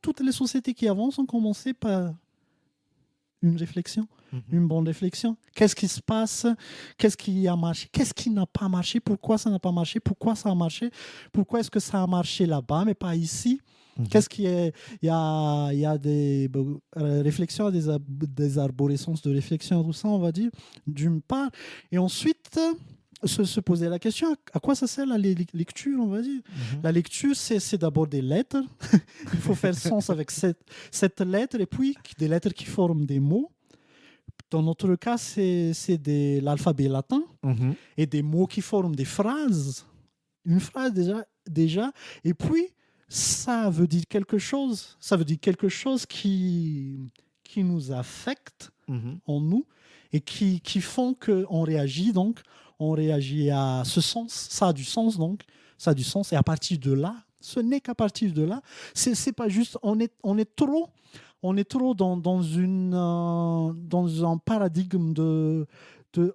toutes les sociétés qui avancent ont commencé par une réflexion, une bonne réflexion. Qu'est-ce qui se passe? Qu'est-ce qui a marché? Qu'est-ce qui n'a pas marché? Pourquoi ça n'a pas marché? Pourquoi ça a marché? Pourquoi est-ce que ça a marché là-bas, mais pas ici? Qu'est-ce qui est... Il y a des réflexions, des arborescences de réflexion, tout ça, on va dire, d'une part. Et ensuite, se poser la question, à quoi ça sert la lecture, on va dire. La lecture, c'est d'abord des lettres. Il faut faire sens avec cette lettre, et puis des lettres qui forment des mots. Dans notre cas, c'est l'alphabet latin, et des mots qui forment des phrases. Une phrase déjà. Et puis, ça veut dire quelque chose. Ça veut dire quelque chose qui nous affecte en nous, et qui font qu'on réagit, donc on réagit à ce sens. Ça a du sens, donc. Ça a du sens. Et à partir de là, ce n'est qu'à partir de là, c'est pas juste... On est trop dans un paradigme de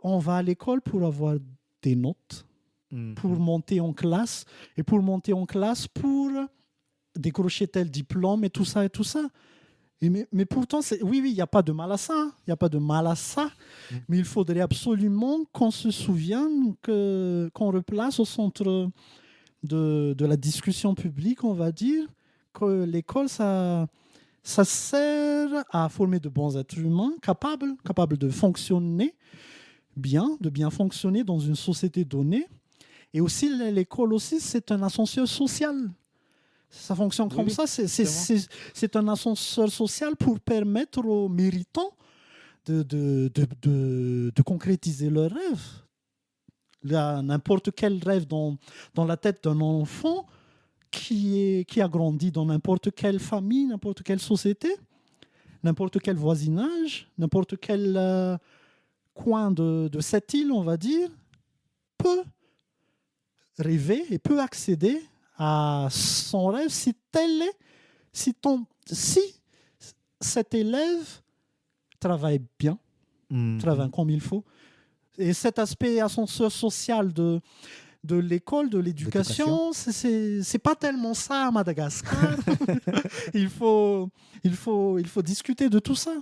on va à l'école pour avoir des notes, pour monter en classe, et pour monter en classe pour décrocher tel diplôme, et tout ça, et tout ça. Mais pourtant, oui, il n'y a pas de mal à ça. Il n'y a pas de mal à ça. Mais il faudrait absolument qu'on se souvienne, qu'on replace au centre de la discussion publique, on va dire, que l'école, ça sert à former de bons êtres humains, capables de fonctionner bien, de bien fonctionner dans une société donnée. Et aussi, l'école aussi, c'est un ascenseur social. Ça fonctionne comme ça. C'est un ascenseur social pour permettre aux méritants de concrétiser leurs rêves. N'importe quel rêve dans la tête d'un enfant qui a grandi dans n'importe quelle famille, n'importe quelle société, n'importe quel voisinage, n'importe quel coin de cette île, on va dire, peut rêver et peut accéder à son rêve si cet élève travaille bien, travaille comme il faut. Et cet aspect ascenseur social de l'école, de l'éducation, c'est pas tellement ça à Madagascar. il faut discuter de tout ça.